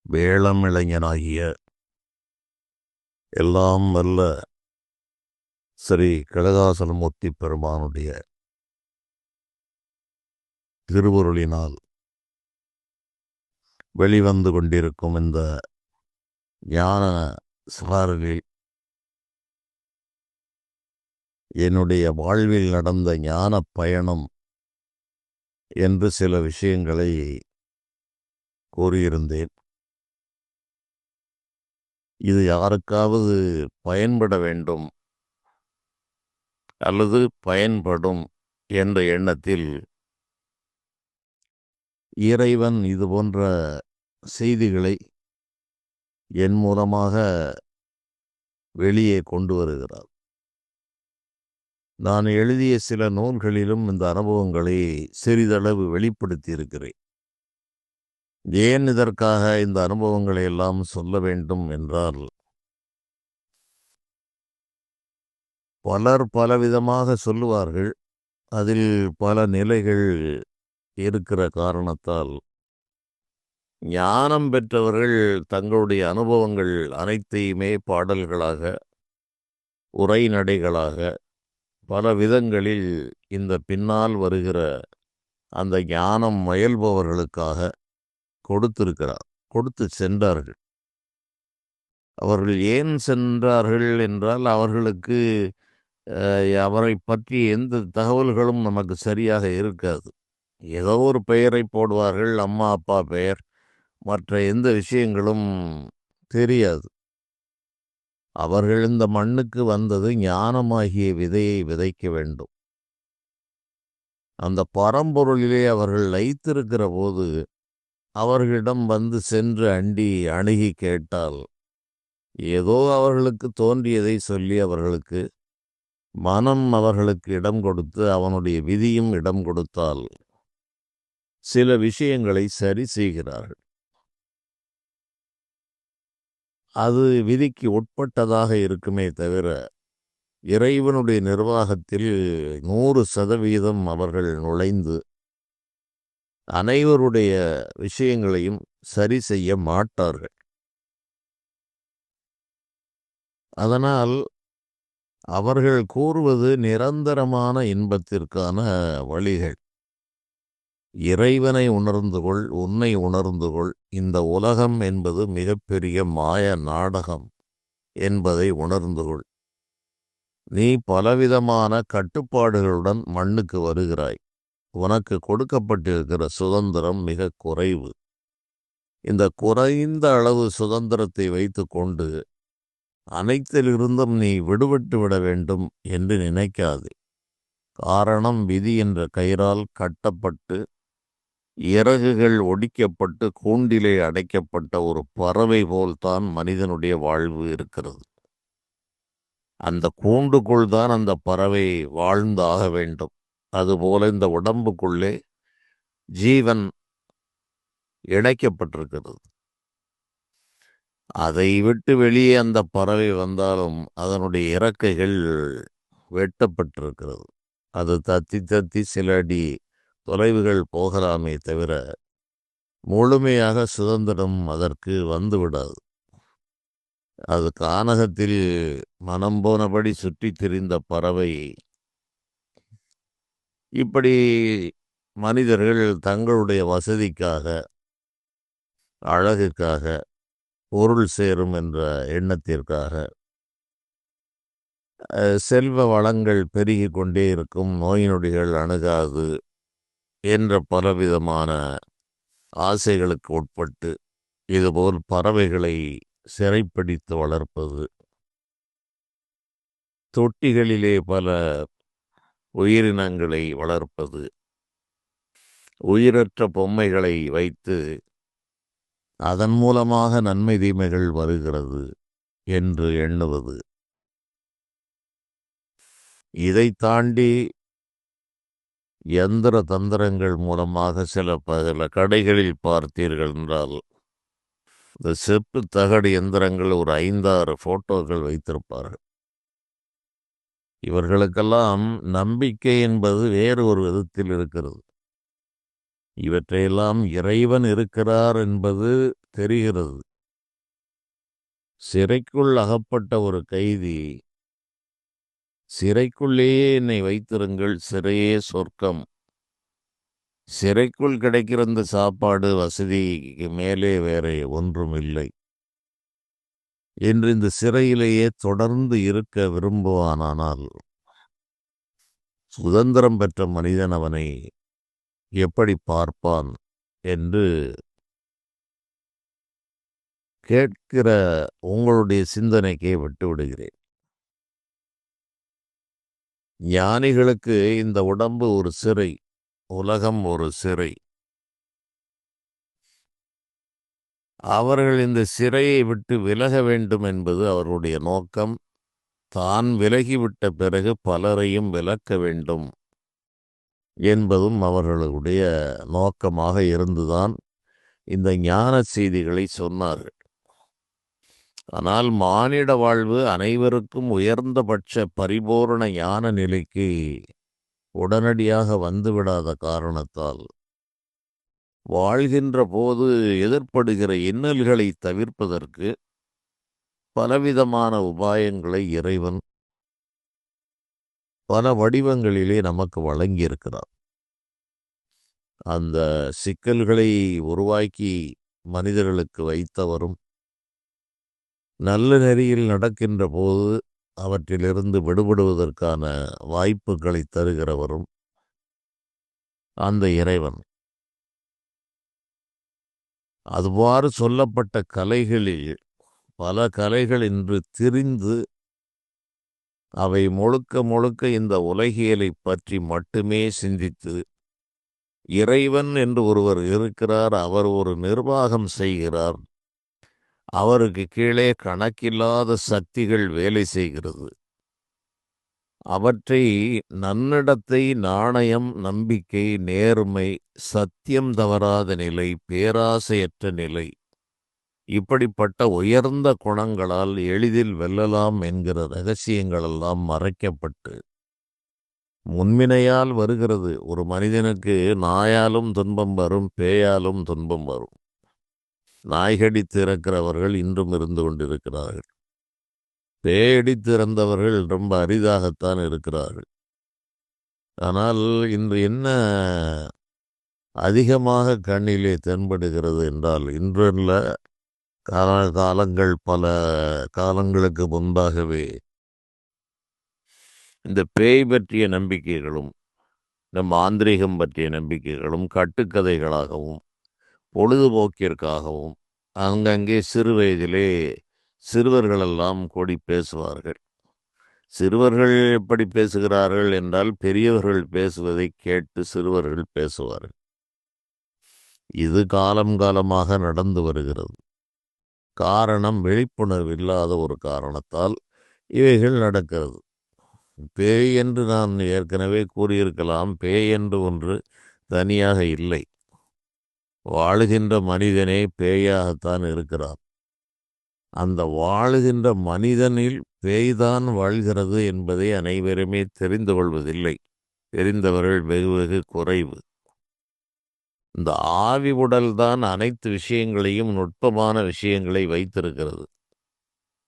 வேளமிளைஞனாகிய எல்லாம் வல்ல ஸ்ரீ கடகாசலமூர்த்தி பெருமானுடைய திருவருளினால் வெளிவந்து கொண்டிருக்கும் இந்த ஞான சாரலில் என்னுடைய வாழ்வில் நடந்த ஞான பயணம் என்று சில விஷயங்களை கூறியிருந்தேன். இது யாருக்காவது பயன்பட வேண்டும் அல்லது பயன்படும் என்ற எண்ணத்தில் இறைவன் இது போன்ற செய்திகளை என் மூலமாக வெளியே கொண்டு வருகிறார். நான் எழுதிய சில நூல்களிலும் இந்த அனுபவங்களை சிறிதளவு வெளிப்படுத்தி இருக்கிறேன். ஏன் இதற்காக இந்த அனுபவங்களை எல்லாம் சொல்ல வேண்டும் என்றால், பலர் பலவிதமாக சொல்லுவார்கள். அதில் பல நிலைகள் இருக்கிற காரணத்தால் ஞானம் பெற்றவர்கள் தங்களுடைய அனுபவங்கள் அனைத்தையுமே பாடல்களாக, உரைநடைகளாக, பல விதங்களில் இந்த பின்னால் வருகிற அந்த ஞானம் முயல்பவர்களுக்காக கொடுத்திருக்கிறார், கொடுத்து சென்றார்கள். அவர்கள் ஏன் சென்றார்கள் என்றால், அவர்களுக்கு அவரை பற்றி எந்த தகவல்களும் நமக்கு சரியாக இருக்காது. ஏதோ ஒரு பெயரை போடுவார்கள், அம்மா அப்பா பெயர், மற்ற எந்த விஷயங்களும் தெரியாது. அவர்கள் இந்த மண்ணுக்கு வந்தது ஞானமாகிய விதையை விதைக்க வேண்டும். அந்த பரம்பொருளிலே அவர்கள் லயித்திருக்கிற போது அவர்களிடம் வந்து சென்று அணுகி கேட்டால், ஏதோ அவர்களுக்கு தோன்றியதை சொல்லி அவர்களுக்கு மனம் அவர்களுக்கு இடம் கொடுத்து, அவனுடைய விதியும் இடம் கொடுத்தால் சில விஷயங்களை சரி செய்கிறார்கள். அது விதிக்கு உட்பட்டதாக இருக்குமே தவிர, இறைவனுடைய நிர்வாகத்தில் 100% அவர்கள் நுழைந்து அனைவருடைய விஷயங்களையும் சரி செய்ய மாட்டார்கள். அதனால் அவர்கள் கூறுவது நிரந்தரமான இன்பத்திற்கான வழிகள். இறைவனை உணர்ந்து கொள், உன்னை உணர்ந்து கொள், இந்த உலகம் என்பது மிகப்பெரிய மாய நாடகம் என்பதை உணர்ந்து கொள். நீ பலவிதமான கட்டுப்பாடுகளுடன் மண்ணுக்கு வருகிறாய். உனக்கு கொடுக்கப்பட்டிருக்கிற சுதந்திரம் மிக குறைவு. இந்த குறைந்த அளவு சுதந்திரத்தை வைத்து கொண்டு அனைத்திலிருந்தும் நீ விடுபட்டு விட வேண்டும் என்று நினைக்காதே. காரணம், விதி என்ற கயிறால் கட்டப்பட்டு இறகுகள் ஒடிக்கப்பட்டு கூண்டிலே அடைக்கப்பட்ட ஒரு பறவை போல்தான் மனிதனுடைய வாழ்வு இருக்கிறது. அந்த கூண்டுக்குள் தான் அந்த பறவை வாழ்ந்தாக வேண்டும். அதுபோல இந்த உடம்புக்குள்ளே ஜீவன் இணைக்கப்பட்டிருக்கிறது. அதை விட்டு வெளியே அந்த பறவை வந்தாலும் அதனுடைய இறக்கைகள் வெட்டப்பட்டிருக்கிறது. அது தத்தி தத்தி சில அடி தொலைவுகள் போகலாமே தவிர முழுமையாக சுதந்திரம் அதற்கு வந்துவிடாது. அது கானகத்தில் மனம் போனபடி சுற்றி திரிந்த பறவை இப்படி மனிதர்கள் தங்களுடைய வசதிக்காக, அழகுக்காக, பொருள் சேரும் என்ற எண்ணத்திற்காக, செல்வ வளங்கள் பெருகி கொண்டே இருக்கும், நோய் நொடிகள் அணுகாது என்ற பலவிதமான ஆசைகளுக்கு உட்பட்டு இதுபோல் பறவைகளை சிறைப்பிடித்து வளர்ப்பது, தொட்டிகளிலே பல உயிரினங்களை வளர்ப்பது, உயிரற்ற பொம்மைகளை வைத்து அதன் மூலமாக நன்மை தீமைகள் வருகிறது என்று எண்ணுவது. இதை தாண்டி யந்திர தந்திரங்கள் மூலமாக சில கடைகளில் பார்த்தீர்கள் என்றால், இந்த செப்பு தகடு எந்திரங்கள் ஒரு 5-6 போட்டோக்கள் வைத்திருப்பார்கள். இவர்களுக்கெல்லாம் நம்பிக்கை என்பது வேறு ஒரு விதத்தில் இருக்கிறது. இவற்றையெல்லாம் இறைவன் இருக்கிறார் என்பது தெரிகிறது. சிறைக்குள் அகப்பட்ட ஒரு கைதி, சிறைக்குள்ளேயே என்னை வைத்திருங்கள், சிறையே சொர்க்கம், சிறைக்குள் கிடைக்கிற இந்த சாப்பாடு வசதிக்கு மேலே வேற ஒன்றும் இல்லை என்று இந்த சிறையிலேயே தொடர்ந்து இருக்க விரும்புவானானால், சுதந்திரம் பெற்ற மனிதன் அவனை எப்படி பார்ப்பான் என்று கேட்கிற உங்களுடைய சிந்தனைக்கே விட்டு விடுகிறேன். ஞானிகளுக்கு இந்த உடம்பு ஒரு சிறை, உலகம் ஒரு சிறை. அவர்கள் இந்த சிறையை விட்டு விலக வேண்டும் என்பது அவர்களுடைய நோக்கம். தான் விலகிவிட்ட பிறகு பலரையும் விலக்க வேண்டும் என்பதும் அவர்களுடைய நோக்கமாக இருந்துதான் இந்த ஞான செய்திகளை சொன்னார்கள். ஆனால் மானிட வாழ்வு அனைவருக்கும் உயர்ந்தபட்ச பரிபூரண ஞான நிலைக்கு உடனடியாக வந்துவிடாத காரணத்தால் வாழ்கின்ற போது எதிர்ப்படுகிற இன்னல்களை தவிர்ப்பதற்கு பலவிதமான உபாயங்களை இறைவன் பல வடிவங்களிலே நமக்கு வழங்கியிருக்கிறார். அந்த சிக்கல்களை உருவாக்கி மனிதர்களுக்கு வைத்தவரும், நல்ல நெறியில் நடக்கின்ற போது அவற்றிலிருந்து விடுபடுவதற்கான வாய்ப்புகளை தருகிறவரும் அந்த இறைவன். அதுவாறு சொல்லப்பட்ட கலைகளில் பல கலைகள் இன்று திரிந்து அவை முழுக்க முழுக்க இந்த உலகியலை பற்றி மட்டுமே சிந்தித்து, இறைவன் என்று ஒருவர் இருக்கிறார், அவர் ஒரு நிர்வாகம் செய்கிறார், அவருக்கு கீழே கணக்கில்லாத சக்திகள் வேலை செய்கிறது, அவற்றை நன்னடத்தை, நாணயம், நம்பிக்கை, நேர்மை, சத்தியம் தவறாத நிலை, பேராசையற்ற நிலை, இப்படிப்பட்ட உயர்ந்த குணங்களால் எளிதில் வெல்லலாம் என்கிற ரகசியங்களெல்லாம் மறைக்கப்பட்டு முன்வினையால் வருகிறது. ஒரு மனிதனுக்கு நாயாலும் துன்பம் வரும், பேயாலும் துன்பம் வரும். நாய்கடித்து இறக்கிறவர்கள் இன்றும் இருந்து கொண்டிருக்கிறார்கள். பேயடித்து இறந்தவர்கள் ரொம்ப அரிதாகத்தான் இருக்கிறார்கள். ஆனால் இன்று என்ன அதிகமாக கண்ணிலே தென்படுகிறது என்றால், இன்றல்ல, காலங்கள் பல காலங்களுக்கு முன்பாகவே இந்த பேய் பற்றிய நம்பிக்கைகளும் நம் மாந்திரீகம் பற்றிய நம்பிக்கைகளும் கட்டுக்கதைகளாகவும் பொழுதுபோக்கிற்காகவும் அங்கங்கே சிறு வயதிலே சிறுவர்களெல்லாம் கூடி பேசுவார்கள். சிறுவர்கள் எப்படி பேசுகிறார்கள் என்றால், பெரியவர்கள் பேசுவதை கேட்டு சிறுவர்கள் பேசுவார்கள். இது காலம் காலமாக நடந்து வருகிறது. காரணம், விழிப்புணர்வு இல்லாத ஒரு காரணத்தால் இவைகள் நடக்கிறது. பேய் என்று நான் ஏற்கனவே கூறியிருக்கலாம். பேய் என்று ஒன்று தனியாக இல்லை. வாழுகின்ற மனிதனே பேயாகத்தான் இருக்கிறான். அந்த வாழுகின்ற மனிதனில் பேய்தான் வாழ்கிறது என்பதை அனைவருமே தெரிந்து கொள்வதில்லை. தெரிந்தவர்கள் வெகு வெகு குறைவு. இந்த ஆவி உடல்தான் அனைத்து விஷயங்களையும், நுட்பமான விஷயங்களை வைத்திருக்கிறது.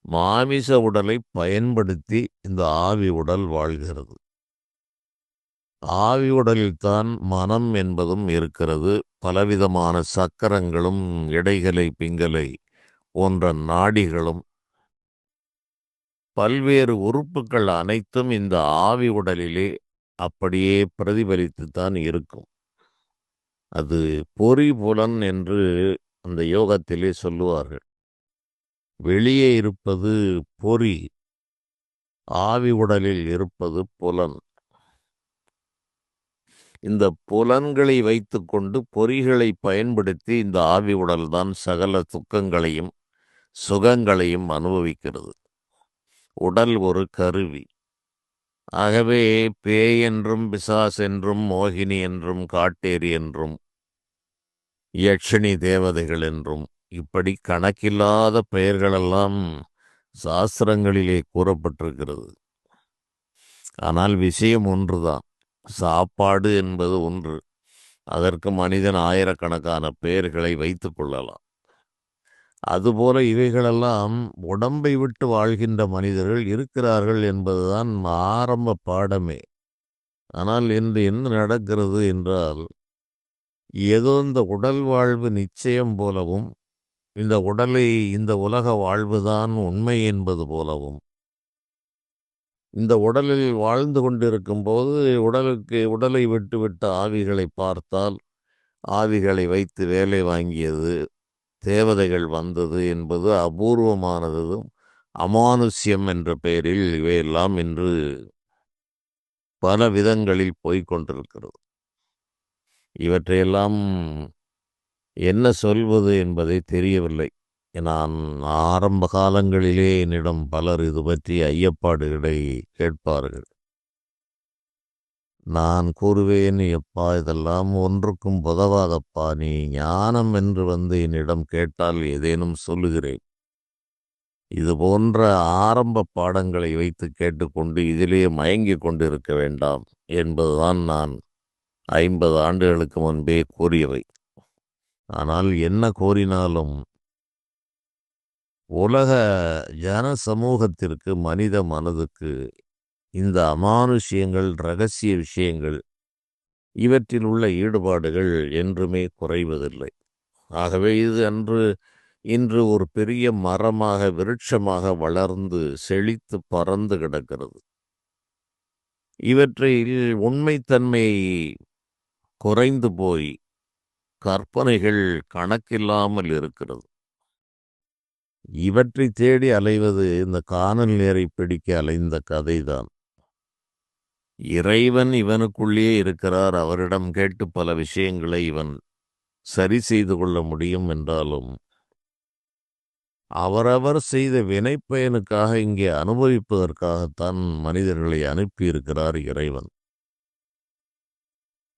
மாமிச உடலை பயன்படுத்தி இந்த ஆவி உடல் வாழ்கிறது. ஆவி உடலில்தான் மனம் என்பதும் இருக்கிறது. பலவிதமான சக்கரங்களும், இடைகளை, பிங்கலை போன்ற நாடிகளும், பல்வேறு உறுப்புகள் அனைத்தும் இந்த ஆவி உடலிலே அப்படியே பிரதிபலித்துத்தான் இருக்கும். அது பொறிபுலன் என்று அந்த யோகத்திலே சொல்லுவார்கள். வெளியே இருப்பது பொறி, ஆவி உடலில் இருப்பது புலன். இந்த புலன்களை வைத்துக்கொண்டு பொறிகளை பயன்படுத்தி இந்த ஆவி உடல்தான் சகல துக்கங்களையும் சுகங்களையும் அனுபவிக்கிறது. உடல் ஒரு கருவி. ஆகவே பேய் என்றும், பிசாஸ் என்றும், மோகினி என்றும், காட்டேரி என்றும், யட்சினி தேவதைகள் என்றும், இப்படி கணக்கில்லாத பெயர்களெல்லாம் சாஸ்திரங்களிலே கூறப்பட்டிருக்கிறது. ஆனால் விஷயம் ஒன்றுதான். சாப்பாடு என்பது ஒன்று, அதற்கு மனிதன் ஆயிரக்கணக்கான பெயர்களை வைத்துக் கொள்ளலாம். அதுபோல இவைகளெல்லாம் உடம்பை விட்டு வாழ்கின்ற மனிதர்கள் இருக்கிறார்கள் என்பதுதான் ஆரம்ப பாடமே. ஆனால் இன்று என்ன நடக்கிறது என்றால், ஏதோ இந்த உடல் வாழ்வு நிச்சயம் போலவும், இந்த உலக வாழ்வுதான் உண்மை என்பது போலவும், இந்த உடலில் வாழ்ந்து கொண்டிருக்கும்போது உடலை விட்டுவிட்ட ஆவிகளை பார்த்தால், ஆவிகளை வைத்து வேலை வாங்கியது, தேவதைகள் வந்தது என்பது அபூர்வமானதும் அமானுஷ்யம் என்ற பெயரில் இவையெல்லாம் இன்று பல விதங்களில் போய்க் கொண்டிருக்கிறது. இவற்றையெல்லாம் என்ன சொல்வது என்பதை தெரியவில்லை. நான் ஆரம்ப காலங்களிலே என்னிடம் பலர் இது பற்றி ஐயப்பாடுகளை கேட்பார்கள். நான் கூறுவேன், எப்பா இதெல்லாம் ஒன்றுக்கும் உதவாதப்பா, நீ ஞானம் என்று வந்து என்னிடம் கேட்டால் ஏதேனும் சொல்லுகிறேன். இது போன்ற ஆரம்ப பாடங்களை வைத்து கேட்டுக்கொண்டு இதிலே மயங்கிக் கொண்டிருக்க வேண்டாம் என்பதுதான் நான் 50 ஆண்டுகளுக்கு முன்பே கூறியவை. ஆனால் என்ன கூறினாலும் உலக ஜன சமூகத்திற்கு, மனித மனதுக்கு இந்த அமானுஷ்யங்கள், இரகசிய விஷயங்கள், இவற்றில் உள்ள ஈடுபாடுகள் என்றுமே குறைவதில்லை. ஆகவே இது இன்று ஒரு பெரிய மரமாக, விருட்சமாக வளர்ந்து செழித்து பறந்து கிடக்கிறது. இவற்றில் உண்மைத்தன்மை குறைந்து போய் கற்பனைகள் கணக்கில்லாமல் இருக்கிறது. இவற்றை தேடி அலைவது இந்த கானல் நீரை பிடிக்க அலைந்த கதைதான். இறைவன் இவனுக்குள்ளே இருக்கிறார், அவரிடம் கேட்டு பல விஷயங்களை இவன் சரி செய்து கொள்ள முடியும் என்றாலும், அவரவர் செய்த வினைப்பயனுக்காக இங்கே அனுபவிப்பதற்காகத்தான் மனிதர்களை அனுப்பியிருக்கிறார் இறைவன்.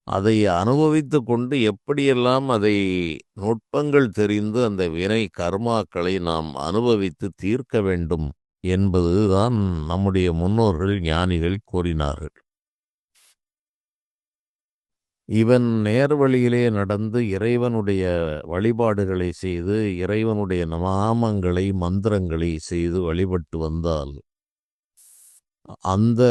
அதை அனுபவித்து கொண்டு எப்படியெல்லாம் அதை நுட்பங்கள் தெரிந்து அந்த வினை கர்மாக்களை நாம் அனுபவித்து தீர்க்க வேண்டும் என்பதுதான் நம்முடைய முன்னோர்கள், ஞானிகள் கூறினார்கள். இவன் நேர்வழியிலே நடந்து இறைவனுடைய வழிபாடுகளை செய்து, இறைவனுடைய நாமங்களை, மந்திரங்களை செய்து வழிபட்டு வந்தால், அந்த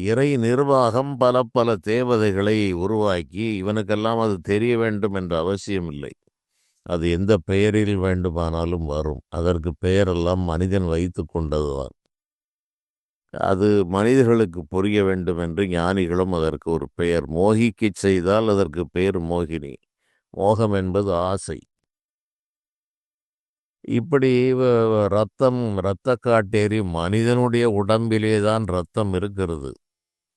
இறை நிர்வாகம் பல பல தேவதைகளை உருவாக்கி, இவனுக்கெல்லாம் அது தெரிய வேண்டும் என்ற அவசியம் இல்லை. அது எந்த பெயரில் வேண்டுமானாலும் வரும். அதற்கு பெயரெல்லாம் மனிதன் வைத்து கொண்டதுதான். அது மனிதர்களுக்கு புரிய வேண்டும் என்று ஞானிகளும் அதற்கு ஒரு பெயர், மோகிக்கச் செய்தால் அதற்கு பெயர் மோகினி. மோகம் என்பது ஆசை. இப்படி இரத்த காட்டேரி மனிதனுடைய உடம்பிலே தான் இரத்தம் இருக்கிறது.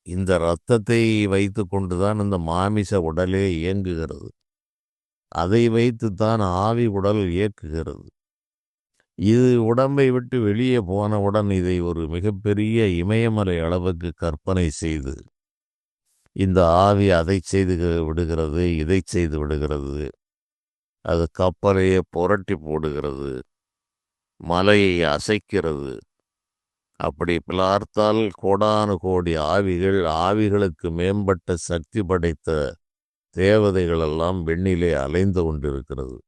இந்த இரத்தத்தை வைத்து கொண்டுதான் இந்த மாமிச உடலே இயங்குகிறது. அதை வைத்துத்தான் ஆவி உடல் இயக்குகிறது. இது உடம்பை விட்டு வெளியே போனவுடன் இதை ஒரு மிகப்பெரிய இமயமலை அளவுக்கு கற்பனை செய்து, இந்த ஆவி அதை செய்து விடுகிறது, இதை செய்து விடுகிறது, அது கப்பலையே புரட்டி போடுகிறது, மலையை அசைக்கிறது. அப்படி பார்த்தால் கோடானு கோடி ஆவிகளுக்கு மேம்பட்ட சக்தி படைத்த தேவதைகளெல்லாம் விண்ணிலே அலைந்து கொண்டிருக்கிறது.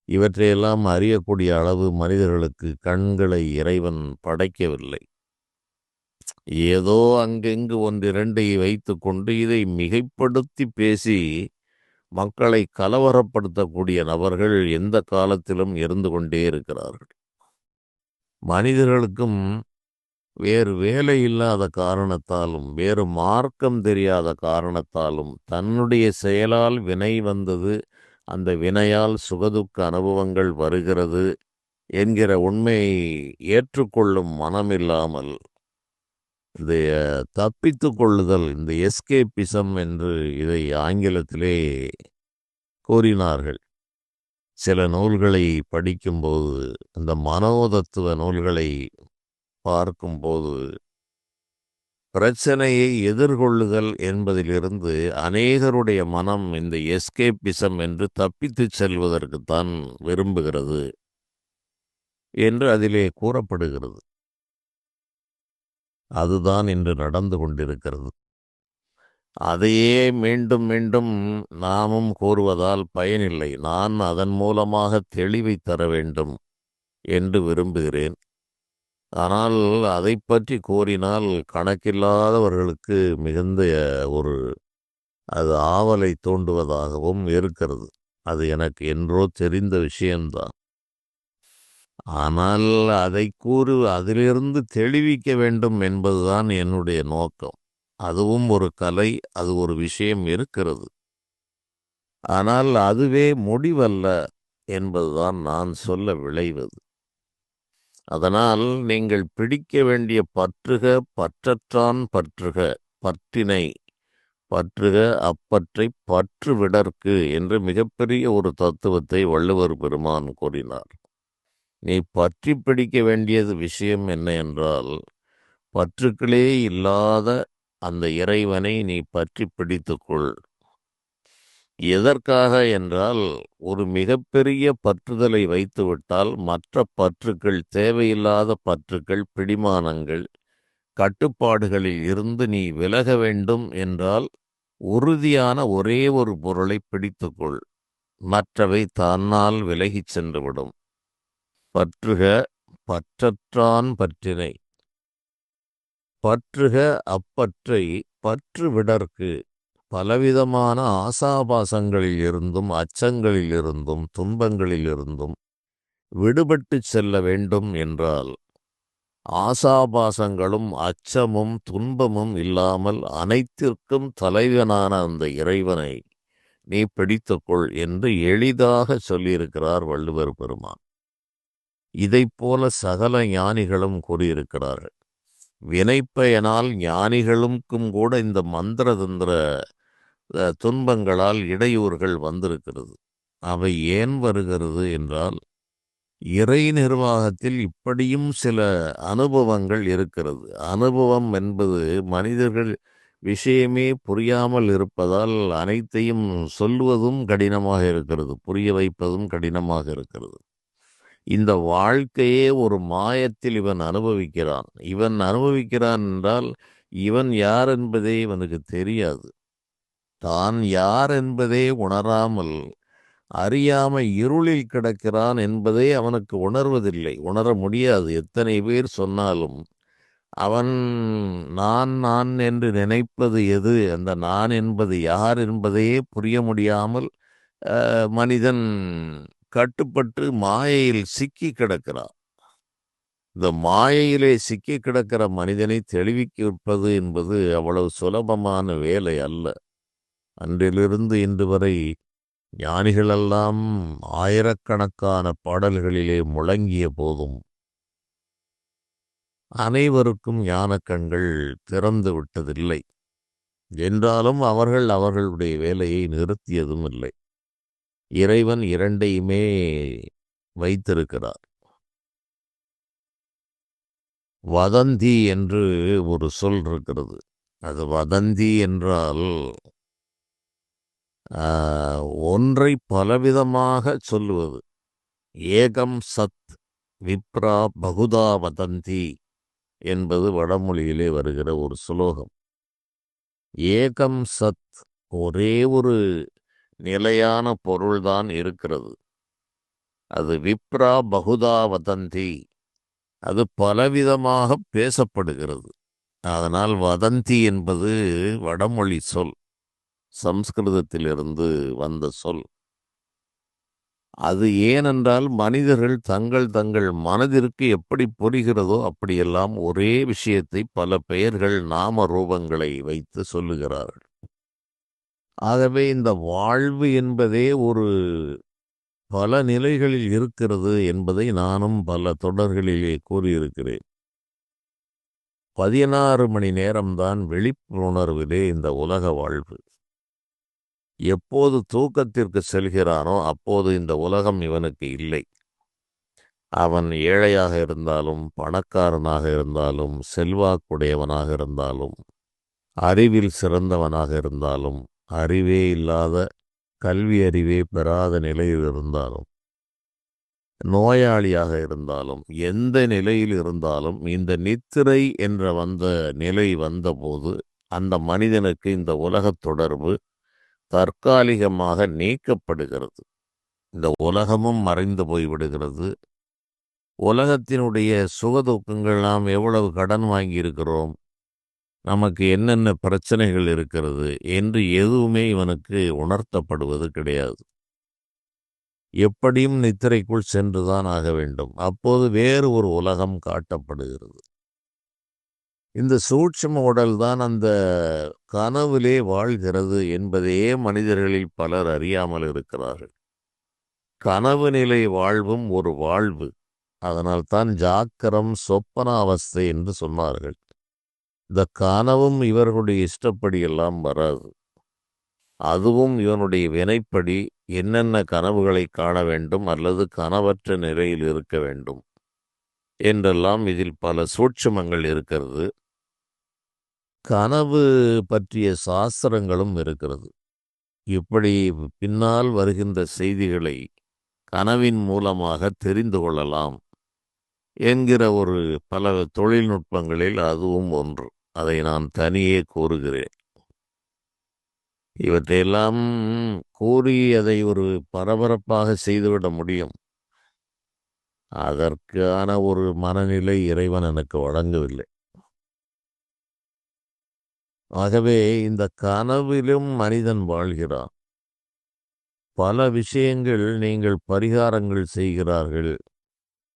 இவற்றையெல்லாம் அறியக்கூடிய அளவு மனிதர்களுக்கு கண்களை இறைவன் படைக்கவில்லை. ஏதோ அங்கெங்கு ஒன்றிரண்டை வைத்து கொண்டு இதை மிகைப்படுத்தி பேசி மக்களை கலவரப்படுத்தக்கூடிய நபர்கள் எந்த காலத்திலும் இருந்து கொண்டே இருக்கிறார்கள். மனிதர்களுக்கும் வேறு வேலை இல்லாத காரணத்தாலும், வேறு மார்க்கம் தெரியாத காரணத்தாலும், தன்னுடைய செயலால் வினை வந்தது, அந்த வினையால் சுகதுக்க அனுபவங்கள் வருகிறது என்கிற உண்மையை ஏற்றுக்கொள்ளும் மனமில்லாமல், இந்த தப்பித்து கொள்ளுதல், இந்த எஸ்கேபிசம் என்று இதை ஆங்கிலத்திலே கூறினார்கள். சில நூல்களை படிக்கும்போது, இந்த மனோதத்துவ நூல்களை பார்க்கும்போது, பிரச்சனையை எதிர்கொள்ளுதல் என்பதிலிருந்து அநேகருடைய மனம் இந்த எஸ்கேபிசம் என்று தப்பித்துச் செல்வதற்குத்தான் விரும்புகிறது என்று அதிலே கூறப்படுகிறது. அதுதான் இன்று நடந்து கொண்டிருக்கிறது. அதையே மீண்டும் மீண்டும் நாமும் கூறுவதால் பயனில்லை. நான் அதன் மூலமாக தெளிவை தர வேண்டும் என்று விரும்புகிறேன். ஆனால் அதைப் பற்றி கூறினால் கணக்கில்லாதவர்களுக்கு மிகுந்த ஒரு அது ஆவலை தூண்டுவதாகவும் இருக்கிறது. அது எனக்கு என்றோ தெரிந்த விஷயம்தான். ஆனால் அதிலிருந்து தெளிவிக்க வேண்டும் என்பதுதான் என்னுடைய நோக்கம். அதுவும் ஒரு கலை, அது ஒரு விஷயம் இருக்கிறது. ஆனால் அதுவே முடிவல்ல என்பதுதான் நான் சொல்ல விளைவது. அதனால் நீங்கள் பிடிக்க வேண்டிய பற்றற்றான் பற்றுக, பற்றினை பற்றுக, அப்பற்றை பற்று விடற்கு என்று மிகப்பெரிய ஒரு தத்துவத்தை வள்ளுவர் பெருமான் கூறினார். நீ பற்றி பிடிக்க வேண்டியது விஷயம் என்ன என்றால், பற்றுக்களே இல்லாத அந்த இறைவனை நீ பற்றி பிடித்துக்கொள். எதற்காக என்றால், ஒரு மிகப்பெரிய பற்றுதலை வைத்துவிட்டால் மற்ற பற்றுக்கள், தேவையில்லாத பற்றுக்கள், பிடிமானங்கள், கட்டுப்பாடுகளில் இருந்து நீ விலக வேண்டும் என்றால் உறுதியான ஒரே ஒரு பொருளை பிடித்துக்கொள். மற்றவை தன்னால் விலகிச் சென்றுவிடும். பற்றுக பற்றற்றான் பற்றினை பற்றுக அப்பற்றை பற்று விடற்கு. பலவிதமான ஆசாபாசங்களில் இருந்தும் அச்சங்களில் இருந்தும் துன்பங்களில் இருந்தும் விடுபட்டு செல்ல வேண்டும் என்றால், ஆசாபாசங்களும் அச்சமும் துன்பமும் இல்லாமல் அனைத்திற்கும் தலைவனான அந்த இறைவனை நீ பிடித்துக்கொள் என்று எளிதாக சொல்லியிருக்கிறார் வள்ளுவர் பெருமான். இதைப்போல சகல ஞானிகளும் கூறியிருக்கிறார்கள். வினைப்பயனால் ஞானிகளுக்கும் கூட இந்த மந்திர தந்திர துன்பங்களால் இடையூறுகள் வந்திருக்கிறது. அவை ஏன் வருகிறது என்றால், இறை நிர்வாகத்தில் இப்படியும் சில அனுபவங்கள் இருக்கிறது. அனுபவம் என்பது மனிதர்கள் விஷயமே புரியாமல் இருப்பதால் அனைத்தையும் சொல்லுவதும் கடினமாக இருக்கிறது, புரிய வைப்பதும் கடினமாக இருக்கிறது. இந்த வாழ்க்கையே ஒரு மாயத்தில் இவன் அனுபவிக்கிறான். இவன் அனுபவிக்கிறான் என்றால் இவன் யார் என்பதே இவனுக்கு தெரியாது. தான் யார் என்பதே உணராமல் அறியாமை இருளில் கிடக்கிறான் என்பதை அவனுக்கு உணர்வதில்லை, உணர முடியாது. எத்தனை பேர் சொன்னாலும் அவன் நான் நான் என்று நினைப்பது எது, அந்த நான் என்பது யார் என்பதையே புரிய முடியாமல் மனிதன் கட்டுப்பட்டு மாயையில் சிக்கி கிடக்கிறான். இந்த மாயையிலே சிக்கி கிடக்கிற மனிதனை தெளிவிப்பது என்பது அவ்வளவு சுலபமான வேலை அல்ல. அன்றிலிருந்து இன்று வரை ஞானிகளெல்லாம் ஆயிரக்கணக்கான பாடல்களிலே முழங்கிய போதும் அனைவருக்கும் ஞானக்கண்கள் திறந்து விட்டதில்லை. என்றாலும் அவர்கள் அவர்களுடைய வேலையை நிறுத்தியதும் இல்லை. இறைவன் இரண்டையுமே வைத்திருக்கிறார். வதந்தி என்று ஒரு சொல் இருக்கிறது. அது வதந்தி என்றால் ஒன்றை பலவிதமாக சொல்லுவது. ஏகம் சத் விப்ரா பகுதா வதந்தி என்பது வடமொழியிலே வருகிற ஒரு சுலோகம். ஏகம் சத், ஒரே ஒரு நிலையான பொருள்தான் இருக்கிறது. அது விப்ரா பகுதா வதந்தி, அது பலவிதமாக பேசப்படுகிறது. அதனால் வதந்தி என்பது வடமொழி சொல், சம்ஸ்கிருதத்திலிருந்து வந்த சொல். அது ஏனென்றால் மனிதர்கள் தங்கள் தங்கள் மனதிற்கு எப்படி புரிகிறதோ அப்படியெல்லாம் ஒரே விஷயத்தை பல பெயர்கள் நாம ரூபங்களை வைத்து சொல்லுகிறார்கள். ஆகவே இந்த வாழ்வு என்பதே ஒரு பல நிலைகளில் இருக்கிறது என்பதை நானும் பல தொடர்களிலே கூறியிருக்கிறேன். 16 மணி நேரம்தான் விழிப்புணர்விலே இந்த உலக வாழ்வு. எப்போது தூக்கத்திற்கு செல்கிறானோ அப்போது இந்த உலகம் இவனுக்கு இல்லை. அவன் ஏழையாக இருந்தாலும், பணக்காரனாக இருந்தாலும், செல்வாக்குடையவனாக இருந்தாலும், அறிவில் சிறந்தவனாக இருந்தாலும், அறிவே இல்லாத, கல்வி அறிவே பெறாத நிலையில் இருந்தாலும், நோயாளியாக இருந்தாலும், எந்த நிலையில் இருந்தாலும், இந்த நித்திரை என்ற நிலை வந்தபோது அந்த மனிதனுக்கு இந்த உலகத் தொடர்பு தற்காலிகமாக நீக்கப்படுகிறது. இந்த உலகமும் மறைந்து போய்விடுகிறது. உலகத்தினுடைய சுகதுக்கங்கள், நாம் எவ்வளவு கடன் வாங்கியிருக்கிறோம், நமக்கு என்னென்ன பிரச்சனைகள் இருக்கிறது என்று எதுவுமே இவனுக்கு உணர்த்தப்படுவது கிடையாது. எப்படியும் நித்திரைக்குள் சென்றுதான் ஆக வேண்டும். அப்போது வேறு ஒரு உலகம் காட்டப்படுகிறது. இந்த சூட்சும உடல்தான் அந்த கனவிலே வாழ்கிறது என்பதையே மனிதர்களில் பலர் அறியாமல் இருக்கிறார்கள். கனவு நிலை வாழ்வும் ஒரு வாழ்வு. அதனால்தான் ஜாக்கிரம் சொப்பன அவஸ்தை என்று சொன்னார்கள். இந்த கனவும் இவர்களுடைய இஷ்டப்படி எல்லாம் வராது. அதுவும் இவனுடைய வினைப்படி என்னென்ன கனவுகளை காண வேண்டும் அல்லது கனவற்ற நிலையில் இருக்க வேண்டும் என்றெல்லாம் இதில் பல சூட்சுமங்கள் இருக்கிறது. கனவு பற்றிய சாஸ்திரங்களும் இருக்கிறது. இப்படி பின்னால் வருகின்ற செய்திகளை கனவின் மூலமாக தெரிந்து கொள்ளலாம் என்கிற ஒரு பல தொழில்நுட்பங்களில் அதுவும் ஒன்று. அதை நான் தனியே கூறுகிறேன். இவற்றையெல்லாம் கூறி அதை ஒரு பரபரப்பாக செய்துவிட முடியும். அதற்கான ஒரு மனநிலை இறைவன் எனக்கு வழங்கவில்லை. ஆகவே இந்த கனவிலும் மனிதன் வாழ்கிறான். பல விஷயங்கள் நீங்கள் பரிகாரங்கள் செய்கிறார்கள்,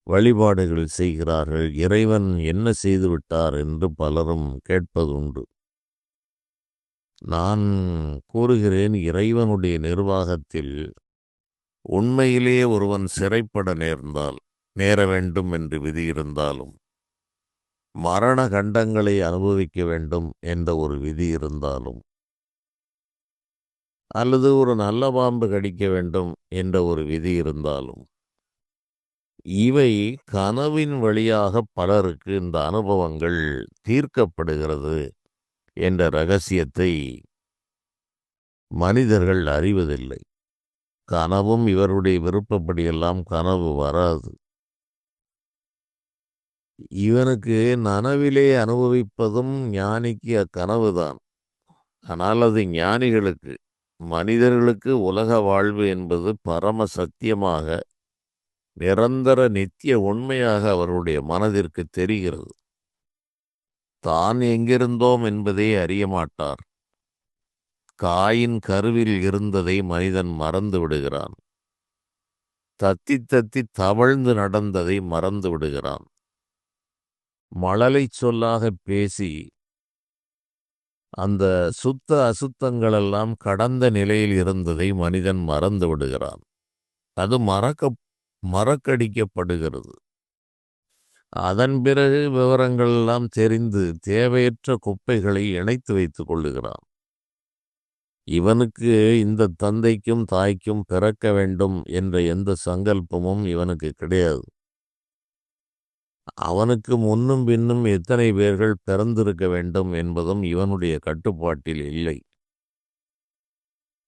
வழிபாடுகள் செய்கிறார்கள், இறைவன் என்ன செய்துவிட்டார் என்று பலரும் கேட்பதுண்டு. நான் கூறுகிறேன், இறைவனுடைய நிர்வாகத்தில் உண்மையிலே ஒருவன் சிறைப்பட நேர வேண்டும் என்று விதி இருந்தாலும், மரண கண்டங்களை அனுபவிக்க வேண்டும் என்ற ஒரு விதி இருந்தாலும், அல்லது ஒரு நல்ல பாம்பு கடிக்க வேண்டும் என்ற ஒரு விதி இருந்தாலும், இவை கனவின் வழியாக பலருக்கு இந்த அனுபவங்கள் தீர்க்கப்படுகிறது என்ற ரகசியத்தை மனிதர்கள் அறிவதில்லை. கனவும் இவருடைய விருப்பப்படியெல்லாம் கனவு வராது. இவனுக்கு நனவிலே அனுபவிப்பதும் ஞானிக்கு அக்கனவுதான். ஆனால் அது ஞானிகளுக்கு. மனிதர்களுக்கு உலக வாழ்வு என்பது பரம சத்தியமாக, நிரந்தர நித்திய உண்மையாக அவருடைய மனதிற்கு தெரிகிறது. தான் எங்கிருந்தோம் என்பதை அறிய மாட்டார். காயின் கருவில் இருந்ததை மனிதன் மறந்து விடுகிறான். தத்தி தத்தி தவழ்ந்து நடந்ததை மறந்து விடுகிறான். மழலை சொல்லாக பேசி அந்த சுத்த அசுத்தங்களெல்லாம் கடந்த நிலையில் இருந்ததை மனிதன் மறந்து விடுகிறான். அது மறக்கடிக்கப்படுகிறது. அதன் பிறகு விவரங்கள் எல்லாம் தெரிந்து தேவையற்ற குப்பைகளை இணைத்து வைத்துக் கொள்ளுகிறான். இவனுக்கு இந்த தந்தைக்கும் தாய்க்கும் பிறக்க வேண்டும் என்ற எந்த சங்கல்பமும் இவனுக்கு கிடையாது. அவனுக்கு முன்னும் பின்னும் எத்தனை பேர்கள் பிறந்திருக்க வேண்டும் என்பதும் இவனுடைய கட்டுப்பாட்டில் இல்லை.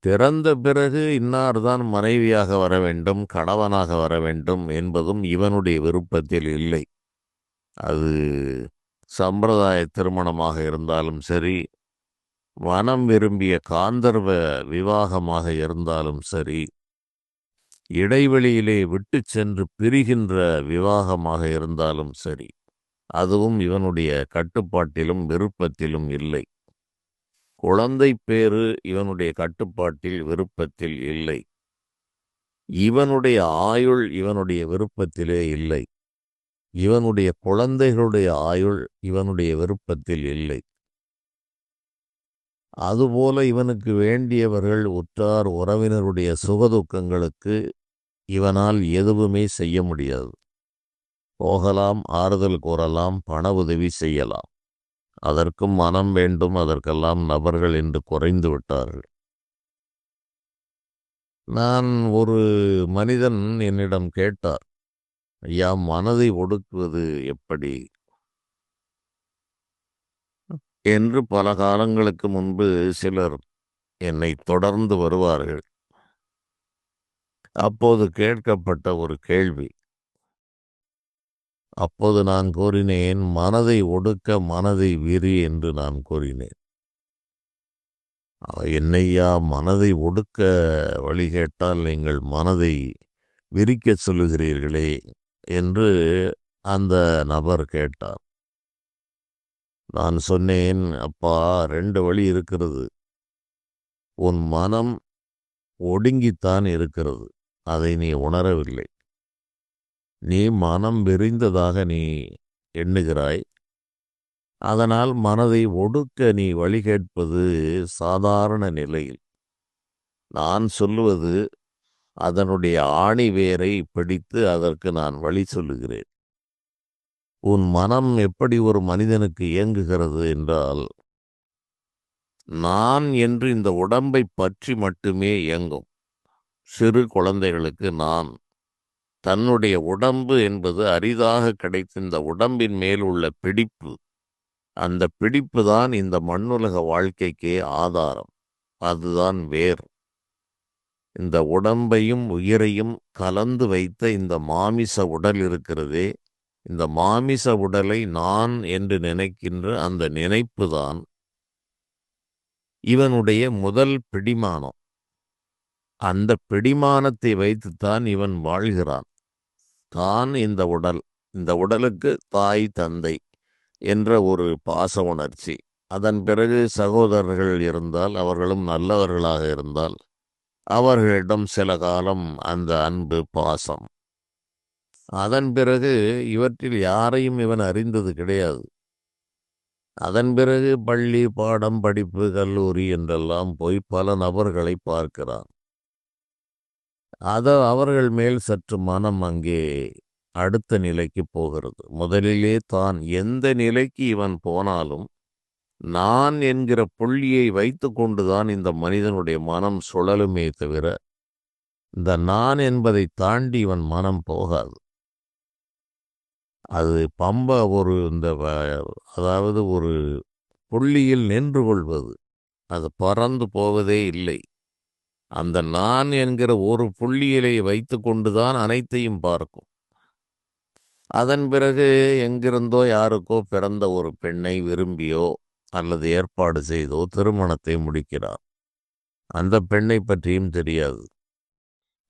பிறந்த பிறகு இன்னார்தான் மனைவியாக வர வேண்டும், கணவனாக வர வேண்டும் என்பதும் இவனுடைய விருப்பத்தில் இல்லை. அது சம்பிரதாய திருமணமாக இருந்தாலும் சரி, மனம் விரும்பிய காந்தர்வ விவாகமாக இருந்தாலும் சரி, இடைவெளியிலே விட்டு சென்று பிரிகின்ற விவாகமாக இருந்தாலும் சரி, அதுவும் இவனுடைய கட்டுப்பாட்டிலும் விருப்பத்திலும் இல்லை. குழந்தை பேறு இவனுடைய கட்டுப்பாட்டில் விருப்பத்தில் இல்லை. இவனுடைய ஆயுள் இவனுடைய விருப்பத்திலே இல்லை. இவனுடைய குழந்தைகளுடைய ஆயுள் இவனுடைய விருப்பத்தில் இல்லை. அதுபோல இவனுக்கு வேண்டியவர்கள், உற்றார் உறவினருடைய சுகதுக்கங்களுக்கு இவனால் எதுவுமே செய்ய முடியாது. போகலாம், ஆறுதல் கூறலாம், பண உதவி செய்யலாம். அதற்கும் மனம் வேண்டும். அதற்கெல்லாம் நபர்கள் என்று குறைந்து விட்டார்கள். நான் ஒரு மனிதன் என்னிடம் கேட்டார், ஐயா, மனதை ஒடுக்குவது எப்படி என்று. பல காலங்களுக்கு முன்பு சிலர் என்னை தொடர்ந்து வருவார்கள். அப்போது கேட்கப்பட்ட ஒரு கேள்வி. அப்போது நான் கூறினேன், மனதை ஒடுக்க மனதை விரி என்று நான் கூறினேன். என்னையா மனதை ஒடுக்க வழி கேட்டால் நீங்கள் மனதை விரிக்கச் சொல்லுகிறீர்களே என்று அந்த நபர் கேட்டார். நான் சொன்னேன், அப்பா 2 வழி இருக்கிறது. உன் மனம் ஒடுங்கித்தான் இருக்கிறது. அதை நீ உணரவில்லை. நீ மனம் விரிந்ததாக நீ எண்ணுகிறாய். அதனால் மனதை ஒடுக்க நீ வழி கேட்பது சாதாரண நிலையில். நான் சொல்லுவது அதனுடைய ஆணி வேரை பிடித்து அதற்கு நான் வழி சொல்லுகிறேன். உன் மனம் எப்படி ஒரு மனிதனுக்கு இயங்குகிறது என்றால், நான் என்று இந்த உடம்பை பற்றி மட்டுமே இயங்கும். சிறு குழந்தைகளுக்கு நான் தன்னுடைய உடம்பு என்பது அரிதாக கிடைத்த இந்த உடம்பின் மேல் உள்ள பிடிப்பு, அந்த பிடிப்பு தான் இந்த மண்ணுலக வாழ்க்கைக்கே ஆதாரம். அதுதான் வேர். இந்த உடம்பையும் உயிரையும் கலந்து வைத்த இந்த மாமிச உடல் இருக்கிறதே, இந்த மாமிச உடலை நான் என்று நினைக்கின்ற அந்த நினைப்பு தான் இவனுடைய முதல் பிடிமானம். அந்த பிடிமானத்தை வைத்துத்தான் இவன் வாழ்கிறான். தான் இந்த உடல், இந்த உடலுக்கு தாய் தந்தை என்ற ஒரு பாச உணர்ச்சி. அதன் பிறகு சகோதரர்கள் இருந்தால், அவர்களும் நல்லவர்களாக இருந்தால் அவர்களிடம் சில காலம் அந்த அன்பு பாசம். அதன் பிறகு இவற்றில் யாரையும் இவன் அறிந்தது கிடையாது. அதன் பிறகு பள்ளி பாடம், படிப்பு, கல்லூரி என்றெல்லாம் போய் பல நபர்களை பார்க்கிறான். அவர்கள் மேல் சற்று மனம் அங்கே அடுத்த நிலைக்கு போகிறது. முதலிலே தான் எந்த நிலைக்கு இவன் போனாலும் நான் என்கிற புள்ளியை வைத்து கொண்டுதான் இந்த மனிதனுடைய மனம் சுழலுமே தவிர, இந்த நான் என்பதை தாண்டி இவன் மனம் போகாது. அது அதாவது ஒரு புள்ளியில் நின்று கொள்வது. அது பறந்து போவதே இல்லை. அந்த நான் என்கிற ஒரு புள்ளியிலே வைத்து கொண்டுதான் அனைத்தையும் பார்க்கும். அதன் பிறகு எங்கிருந்தோ யாருக்கோ பிறந்த ஒரு பெண்ணை விரும்பியோ அல்லது ஏற்பாடு செய்தோ திருமணத்தை முடிக்கிறார். அந்த பெண்ணை பற்றியும் தெரியாது.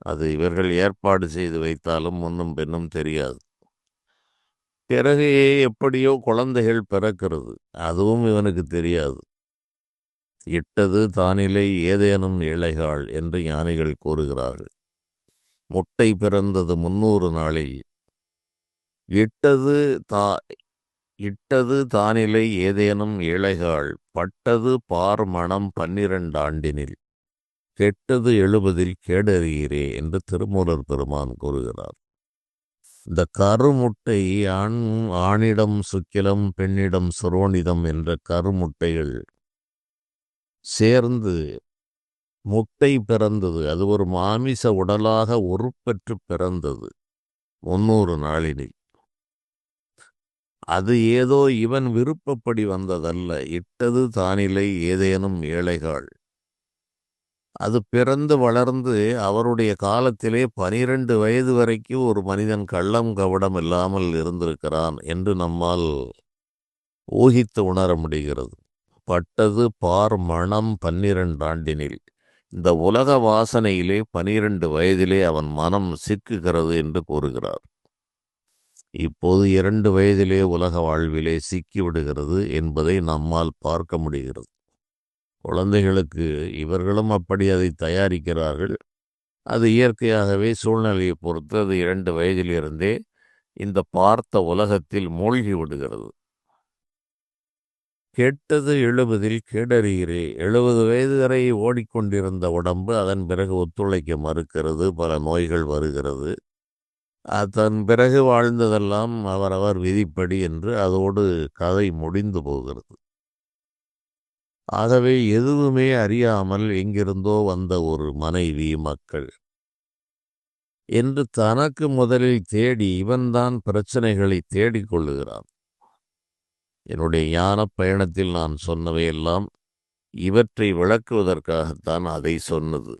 அது இவர்கள் ஏற்பாடு செய்து வைத்தாலும் முன்னும் பின்னும் தெரியாது. பிறகு எப்படியோ குழந்தைகள் பிறக்கிறது. அதுவும் இவனுக்கு தெரியாது. இட்டது தானிலை ஏதேனும் இழைகாள் என்று ஞானிகள் கூறுகிறார்கள். முட்டை பிறந்தது 300 நாளில். இட்டது தானிலை ஏதேனும் இழைகாள் பட்டது பார் மணம் 12 ஆண்டினில் கெட்டது 70 கேடறிகிறே என்று திருமூலர் பெருமான் கூறுகிறார். இந்த கருமுட்டை ஆணிடம் சுக்கிலம், பெண்ணிடம் சுரோனிதம் என்ற கருமுட்டைகள் சேர்ந்து முட்டை பிறந்தது. அது ஒரு மாமிச உடலாக உருப்பெற்று பிறந்தது 300 நாளினில். அது ஏதோ இவன் விருப்பப்படி வந்ததல்ல. இட்டது தானிலை ஏதேனும் ஏழைகாள். அது பிறந்து வளர்ந்து அவருடைய காலத்திலே 12 வயது வரைக்கும் ஒரு மனிதன் கள்ளம் கபடம் இல்லாமல் இருந்திருக்கிறான் என்று நம்மால் ஊகித்து உணர முடிகிறது. பட்டது பார் மணம் 12 ஆண்டினில். இந்த உலக வாசனையிலே 12 வயதிலே அவன் மனம் சிக்குகிறது என்று கூறுகிறார். இப்போது 2 வயதிலே உலக வாழ்விலே சிக்கிவிடுகிறது என்பதை நம்மால் பார்க்க முடிகிறது. குழந்தைகளுக்கு இவர்களும் அப்படி அதை தயாரிக்கிறார்கள். அது இயற்கையாகவே சூழ்நிலையை பொறுத்து அது 2 வயதிலிருந்தே இந்த பார்த்த உலகத்தில் மூழ்கி விடுகிறது. கெட்டது 70 கேடறிகிறே. 70 வயது வரை ஓடிக்கொண்டிருந்த உடம்பு அதன் பிறகு ஒத்துழைக்க மறுக்கிறது. பல நோய்கள் வருகிறது. அதன் பிறகு வாழ்ந்ததெல்லாம் அவரவர் விதிப்படி என்று அதோடு கதை முடிந்து போகிறது. ஆகவே எதுவுமே அறியாமல் எங்கிருந்தோ வந்த ஒரு மனைவி, மக்கள் என்று தனக்கு முதலில் தேடி இவன்தான் பிரச்சனைகளை தேடிக்கொள்ளுகிறான். என்னுடைய ஞான பயணத்தில் நான் சொன்னவையெல்லாம் இவற்றை விளக்குவதற்காகத்தான் அதை சொன்னது.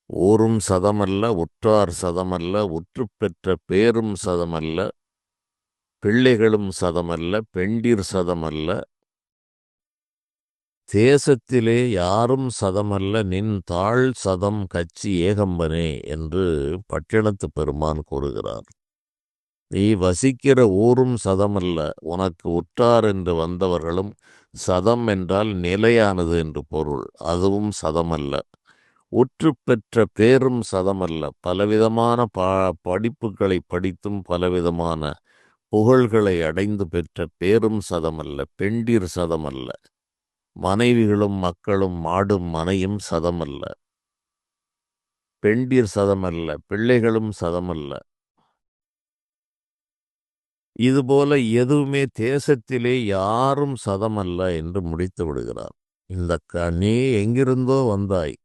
ஊரும் சதமல்ல, உற்றார் சதமல்ல, உற்று பெற்ற பேரும் சதமல்ல, பிள்ளைகளும் சதமல்ல, பெண்டிர் சதமல்ல, தேசத்திலே யாரும் சதமல்ல நின் தாழ் சதம் கச்சி ஏகம்பனே என்று பட்டினத்துப் பெருமான் கூறுகிறார். நீ வசிக்கிற ஊரும் சதமல்ல, உனக்கு உற்றார் என்று வந்தவர்களும் சதம் என்றால் நிலையானது என்று பொருள், அதுவும் சதமல்ல. உற்று பெற்ற பேரும் சதமல்ல, பலவிதமான படிப்புகளை படித்தும் பலவிதமான புகழ்களை அடைந்து பெற்ற பேரும் சதமல்ல, பெண்டிர் சதமல்ல. மனைவிகளும் மக்களும் மாடும் மனையும் சதமல்ல, பெண்டிர் சதமல்ல, பிள்ளைகளும் சதமல்ல. இதுபோல எதுவுமே தேசத்திலே யாரும் சதமல்ல என்று முடித்து விடுகிறார். இந்த நீ எங்கிருந்தோ வந்தாய்,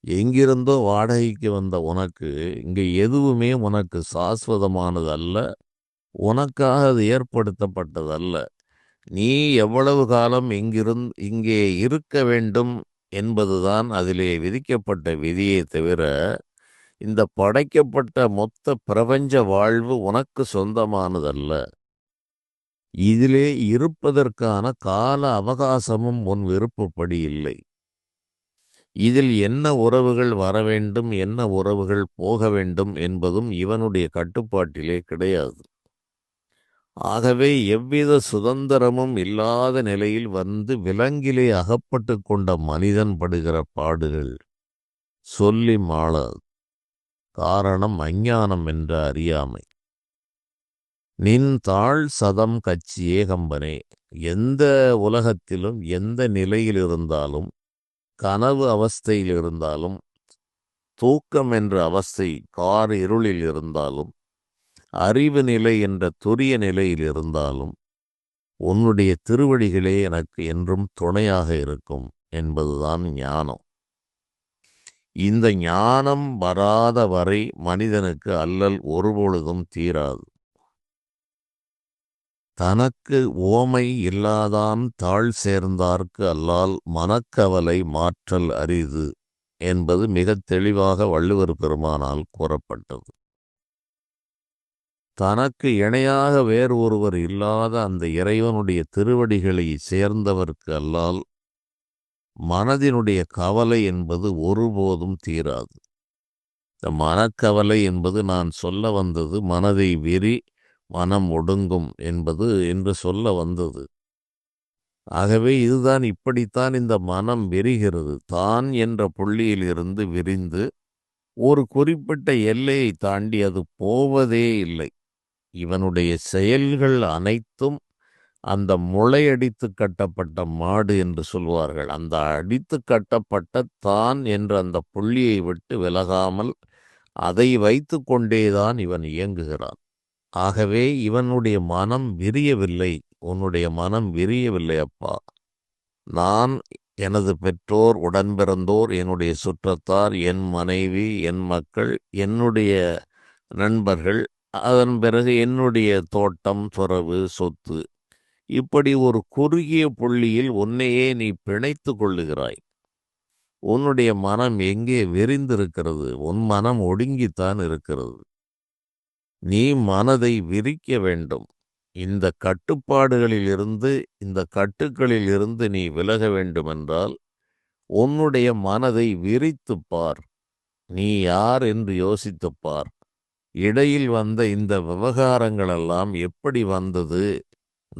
எங்கிருந்தோ வாடகைக்கு வந்த உனக்கு இங்கே எதுவுமே உனக்கு சாஸ்வதமானது அல்ல, உனக்காக அது ஏற்படுத்தப்பட்டதல்ல. நீ எவ்வளவு காலம் இங்கே இருக்க வேண்டும் என்பதுதான் அதிலே விதிக்கப்பட்ட விதியே தவிர, இந்த படைக்கப்பட்ட மொத்த பிரபஞ்ச வாழ்வு உனக்கு சொந்தமானதல்ல. இதிலே இருப்பதற்கான கால அவகாசமும் உன் விருப்பப்படி இல்லை. இதில் என்ன உறவுகள் வர வேண்டும், என்ன உறவுகள் போக வேண்டும் என்பதும் இவனுடைய கட்டுப்பாட்டிலே கிடையாது. ஆகவே எவ்வித சுதந்திரமும் இல்லாத நிலையில் வந்து விலங்கிலே அகப்பட்டு கொண்ட மனிதன் படுகிற பாடுகள் சொல்லி மாளாது. காரணம் அஞ்ஞானம் என்ற அறியாமை. நின் தாழ் சதம் கச்சி ஏகம்பனே, எந்த உலகத்திலும் எந்த நிலையில் இருந்தாலும், கனவு அவஸ்தையில் இருந்தாலும், தூக்கம் என்ற அவஸ்தை கார் இருளில் இருந்தாலும், அறிவு நிலை என்ற துரிய நிலையில் இருந்தாலும், உன்னுடைய திருவடிகளே எனக்கு என்றும் துணையாக இருக்கும் என்பதுதான் ஞானம். இந்த ஞானம் வராத வரை மனிதனுக்கு அல்லல் ஒருபொழுதும் தீராது. தனக்கு ஓமை இல்லாதான் தாழ் சேர்ந்தார்க்கு அல்லால் மனக்கவலை மாற்றல் அரிது என்பது மிக தெளிவாக வள்ளுவர் பெருமானால் கூறப்பட்டது. தனக்கு இணையாக வேறு ஒருவர் இல்லாத அந்த இறைவனுடைய திருவடிகளை சேர்ந்தவர்க்கு அல்லால் மனதினுடைய கவலை என்பது ஒருபோதும் தீராது. இந்த மனக்கவலை என்பது நான் சொல்ல வந்தது மனதை விரி மனம் ஒடுங்கும் என்பது என்று சொல்ல வந்தது. ஆகவே இதுதான், இப்படித்தான் இந்த மனம் விரிகிறது. தான் என்ற புள்ளியில் இருந்து விரிந்து ஒரு குறிப்பிட்ட எல்லையை தாண்டி அது போவதே இல்லை. இவனுடைய செயல்கள் அனைத்தும் அந்த முளையடித்து கட்டப்பட்ட மாடு என்று சொல்வார்கள். அந்த அடித்து கட்டப்பட்ட தான் என்ற அந்த புள்ளியை விட்டு விலகாமல் அதை வைத்து கொண்டேதான் இவன் இயங்குகிறான். ஆகவே இவனுடைய மனம் விரியவில்லை. உன்னுடைய மனம் விரியவில்லை அப்பா. நான், எனது பெற்றோர், உடன்பிறந்தோர், என்னுடைய சுற்றத்தார், என் மனைவி, என் மக்கள், என்னுடைய நண்பர்கள், அதன் பிறகு என்னுடைய தோட்டம், துறவு, சொத்து, இப்படி ஒரு குறுகிய புள்ளியில் உன்னையே நீ பிணைத்து கொள்ளுகிறாய். உன்னுடைய மனம் எங்கே விரிந்திருக்கிறது? உன் மனம் ஒடுங்கித்தான் இருக்கிறது. நீ மனதை விரிக்க வேண்டும். இந்த கட்டுப்பாடுகளில் இருந்து, இந்த கட்டுக்களில் இருந்து நீ விலக வேண்டுமென்றால் உன்னுடைய மனதை விரித்துப் பார். நீ யார் என்று யோசித்துப் பார். இடையில் வந்த இந்த விவகாரங்களெல்லாம் எப்படி வந்தது?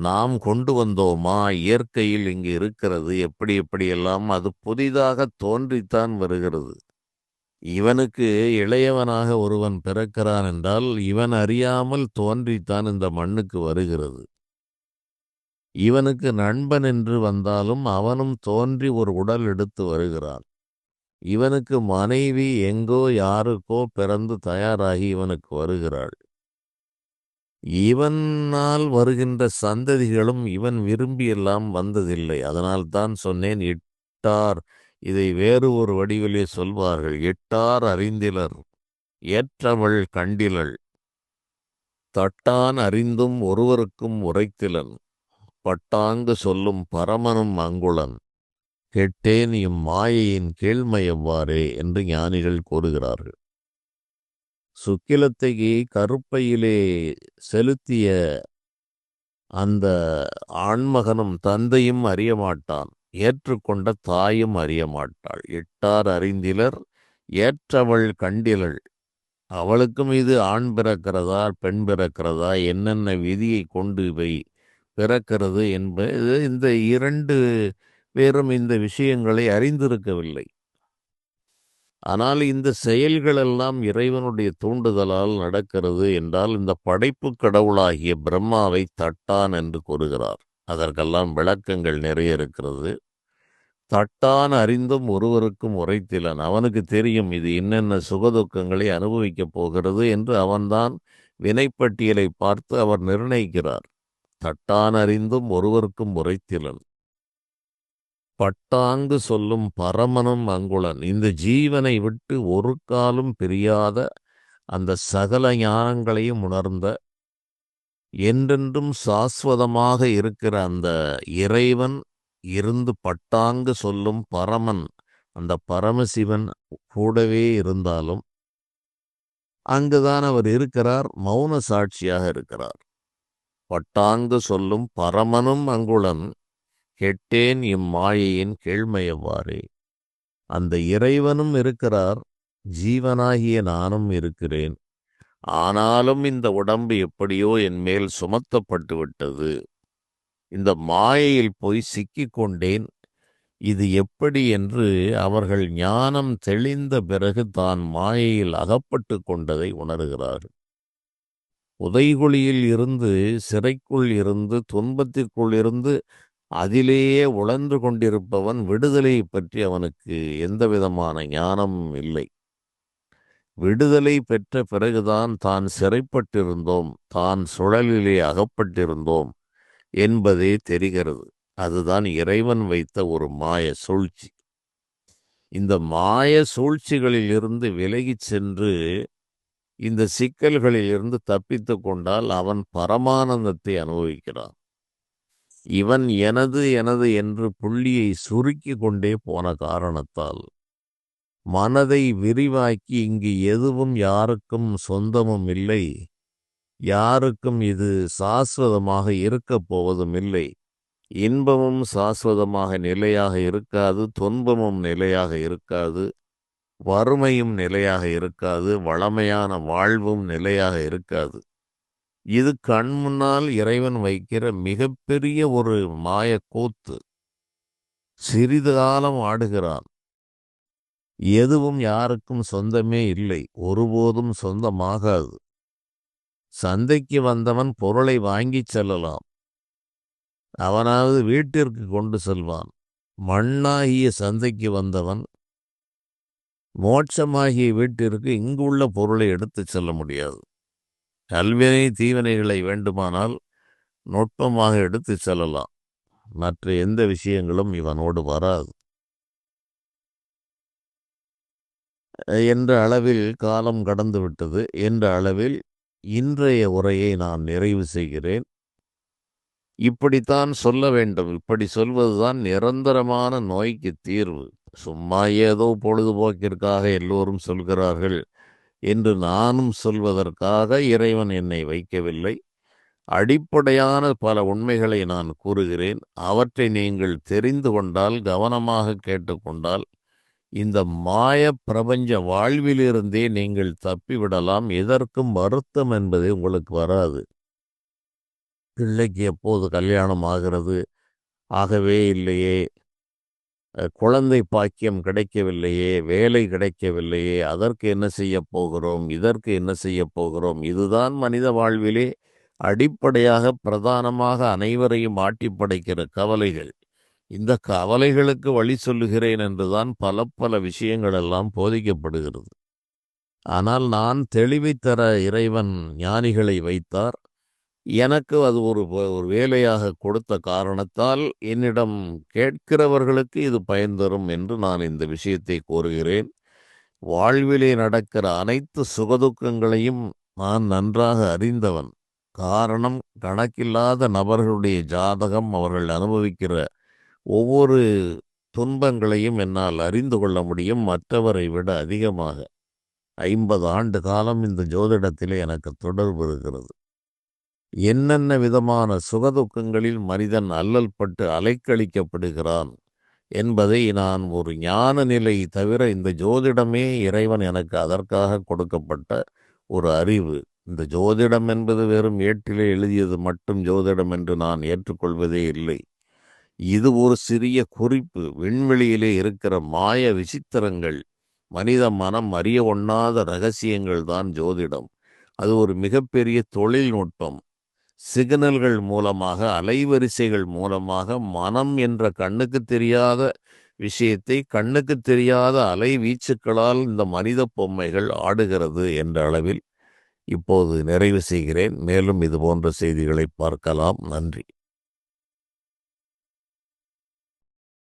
நாம் கொண்டு வந்தோமா? இயற்கையில் இங்கு இருக்கிறது, எப்படி எப்படியெல்லாம் அது புதிதாக தோன்றித்தான் வருகிறது. இவனுக்கு இளையவனாக ஒருவன் பிறக்கிறான் என்றால் இவன் அறியாமல் தோன்றித்தான் இந்த மண்ணுக்கு வருகிறது. இவனுக்கு நண்பன் என்று வந்தாலும் அவனும் தோன்றி ஒரு உடல் எடுத்து வருகிறான். இவனுக்கு மனைவி எங்கோ யாருக்கோ பிறந்து தயாராகி இவனுக்கு வருகிறாள். இவனால் வருகின்ற சந்ததிகளும் இவன் விரும்பியெல்லாம் வந்ததில்லை. அதனால்தான் சொன்னேன், இட்டார், இதை வேறு ஒரு வடிவிலே சொல்வார்கள். இட்டார் அறிந்திலர், ஏற்றவள் கண்டிலள், தட்டான் அறிந்தும் ஒருவருக்கும் உரைத்திலன், பட்டாங்கு சொல்லும் பரமனும் அங்குளன், கெட்டேன் இம்மாயையின் கேள்மை எவ்வாறே என்று ஞானிகள் கூறுகிறார்கள். சுக்கிலத்தை கருப்பையிலே செலுத்திய அந்த ஆண்மகனும் தந்தையும் அறியமாட்டான். ஏற்றுக்கொண்ட தாயும் அறிய மாட்டாள். இட்டார் அறிந்திலர் ஏற்றவள் கண்டிலள். அவளுக்கும் இது ஆண் பிறக்கிறதா பெண் பிறக்கிறதா, என்னென்ன விதியை கொண்டு இவை பிறக்கிறது என்பது இந்த 2 பேரும் இந்த விஷயங்களை அறிந்திருக்கவில்லை. ஆனால் இந்த செயல்களெல்லாம் இறைவனுடைய தூண்டுதலால் நடக்கிறது என்றால் இந்த படைப்பு கடவுளாகிய பிரம்மாவை தட்டான் என்று கூறுகிறார். அதற்கெல்லாம் விளக்கங்கள் நிறைய இருக்கிறது. தட்டான் அறிந்தும் ஒருவருக்கும் உரைத்திலன். அவனுக்கு தெரியும் இது என்னென்ன சுகதுக்கங்களை அனுபவிக்கப் போகிறது என்று அவன்தான் வினைப்பட்டியலை பார்த்து அவர் நிர்ணயிக்கிறார். தட்டான் அறிந்தும் ஒருவருக்கும் உரைத்திலன். பட்டாங்கு சொல்லும் பரமனும் அங்குளன். இந்த ஜீவனை விட்டு ஒரு காலும் பிரியாத அந்த சகல ஞானங்களையும் உணர்ந்த என்றென்றும் சாஸ்வதமாக இருக்கிற அந்த இறைவன் இருந்து பட்டாங்கு சொல்லும் பரமன், அந்த பரமசிவன் கூடவே இருந்தாலும் அங்குதான் அவர் இருக்கிறார், மௌன சாட்சியாக இருக்கிறார். பட்டாங்கு சொல்லும் பரமனும் அங்குளன், கெட்டேன் இம்மாயையின் கேள்மையவ்வாறே. அந்த இறைவனும் இருக்கிறார், ஜீவனாகிய நானும் இருக்கிறேன். ஆனாலும் இந்த உடம்பு எப்படியோ என் மேல் சுமத்தப்பட்டு விட்டது. இந்த மாயையில் போய் சிக்கிக்கொண்டேன். இது எப்படி என்று அவர்கள் ஞானம் தெளிந்த பிறகு தான் மாயையில் அகப்பட்டு கொண்டதை உணர்கிறார். புதைகுழியில் இருந்து, சிறைக்குள் இருந்து, துன்பத்திற்குள் இருந்து அதிலேயே உழன்று கொண்டிருப்பவன் விடுதலையை பற்றி அவனுக்கு எந்த விதமான ஞானமும் இல்லை. விடுதலை பெற்ற பிறகுதான் தான் சிறைப்பட்டிருந்தோம், தான் சுழலிலே அகப்பட்டிருந்தோம் என்பதே தெரிகிறது. அதுதான் இறைவன் வைத்த ஒரு மாய சூழ்ச்சி. இந்த மாய சூழ்ச்சிகளில் இருந்து விலகிச் சென்று இந்த சிக்கல்களில் இருந்து தப்பித்து கொண்டால் அவன் பரமானந்தத்தை அனுபவிக்கிறான். இவன் எனது எனது என்று புள்ளியை சுருக்கி கொண்டே போன காரணத்தால் மனதை விரிவாக்கி இங்கு எதுவும் யாருக்கும் சொந்தமும் இல்லை, யாருக்கும் இது சாஸ்வதமாக இருக்கப் போவதும் இல்லை, இன்பமும் சாஸ்வதமாக நிலையாக இருக்காது, துன்பமும் நிலையாக இருக்காது, வறுமையும் நிலையாக இருக்காது, வளமையான வாழ்வும் நிலையாக இருக்காது. இது கண் முன்னால் இறைவன் வைக்கிற மிகப்பெரிய ஒரு மாயக்கூத்து. சிறிது காலம் ஆடுகிறான். எதுவும் யாருக்கும் சொந்தமே இல்லை, ஒருபோதும் சொந்தமாகாது. சந்தைக்கு வந்தவன் பொருளை வாங்கிச் செல்லலாம், அவனாவது வீட்டிற்கு கொண்டு செல்வான். மண்ணாகிய சந்தைக்கு வந்தவன் மோட்சமாகிய வீட்டிற்கு இங்குள்ள பொருளை எடுத்துச் செல்ல முடியாது. கல்வினை தீவினைகளை வேண்டுமானால் நுட்பமாக எடுத்துச் செல்லலாம், மற்ற எந்த விஷயங்களும் இவனோடு வராது என்ற அளவில் காலம் கடந்து விட்டது. என்ற அளவில் இன்றைய உரையை நான் நிறைவு செய்கிறேன். இப்படித்தான் சொல்ல வேண்டும். இப்படி சொல்வதுதான் நிரந்தரமான நோய்க்கு தீர்வு. சும்மா ஏதோ பொழுதுபோக்கிற்காக எல்லோரும் சொல்கிறார்கள் என்று நானும் சொல்வதற்காக இறைவன் என்னை வைக்கவில்லை. அடிப்படையான பல உண்மைகளை நான் கூறுகிறேன். அவற்றை நீங்கள் தெரிந்து கொண்டால், கவனமாக கேட்டுக்கொண்டால், இந்த மாய பிரபஞ்ச வாழ்விலிருந்தே நீங்கள் தப்பிவிடலாம். எதற்கும் வருத்தம் என்பதே உங்களுக்கு வராது. பிள்ளைக்கு எப்போது கல்யாணம் ஆகிறது, ஆகவே இல்லையே, குழந்தை பாக்கியம் கிடைக்கவில்லையே, வேலை கிடைக்கவில்லையே, அதற்கு என்ன செய்ய போகிறோம், இதற்கு என்ன செய்ய போகிறோம். இதுதான் மனித வாழ்விலே அடிப்படையாக பிரதானமாக அனைவரையும் ஆட்டி படைக்கிற கவலைகள். இந்த கவலைகளுக்கு வழி சொல்லுகிறேன் என்றுதான் பல பல விஷயங்கள் எல்லாம் போதிக்கப்படுகிறது. ஆனால் நான் தெளிவை தர இறைவன் ஞானிகளை வைத்தார். எனக்கு அது ஒரு வேலையாக கொடுத்த காரணத்தால் என்னிடம் கேட்கிறவர்களுக்கு இது பயன் தரும் என்று நான் இந்த விஷயத்தை கூறுகிறேன். வாழ்விலே நடக்கிற அனைத்து சுகதுக்கங்களையும் நான் நன்றாக அறிந்தவன். காரணம், கணக்கில்லாத நபர்களுடைய ஜாதகம், அவர்கள் அனுபவிக்கிற ஒவ்வொரு துன்பங்களையும் என்னால் அறிந்து கொள்ள முடியும், மற்றவரை விட அதிகமாக. 50 ஆண்டு காலம் இந்த ஜோதிடத்திலே எனக்கு தொடர்பு இருக்கிறது. என்னென்ன விதமான சுகதுக்கங்களில் மனிதன் அல்லல் பட்டு அலைக்கழிக்கப்படுகிறான் என்பதை நான் ஒரு ஞான நிலை தவிர இந்த ஜோதிடமே இறைவன் எனக்கு அதற்காக கொடுக்கப்பட்ட ஒரு அறிவு. இந்த ஜோதிடம் என்பது வெறும் ஏட்டிலே எழுதியது மட்டும் ஜோதிடம் என்று நான் ஏற்றுக்கொள்வதே இல்லை. இது ஒரு சிறிய குறிப்பு. விண்வெளியிலே இருக்கிற மாய விசித்திரங்கள், மனித மனம் அறிய ஒண்ணாத ரகசியங்கள் தான் ஜோதிடம். அது ஒரு மிகப்பெரிய தொழில்நுட்பம். சிக்னல்கள் மூலமாக, அலைவரிசைகள் மூலமாக மனம் என்ற கண்ணுக்கு தெரியாத விஷயத்தை கண்ணுக்கு தெரியாத அலைவீச்சுக்களால் இந்த மனித பொம்மைகள் ஆடுகிறது என்ற அளவில் இப்போது நிறைவு செய்கிறேன். மேலும் இது போன்ற செய்திகளை பார்க்கலாம். நன்றி.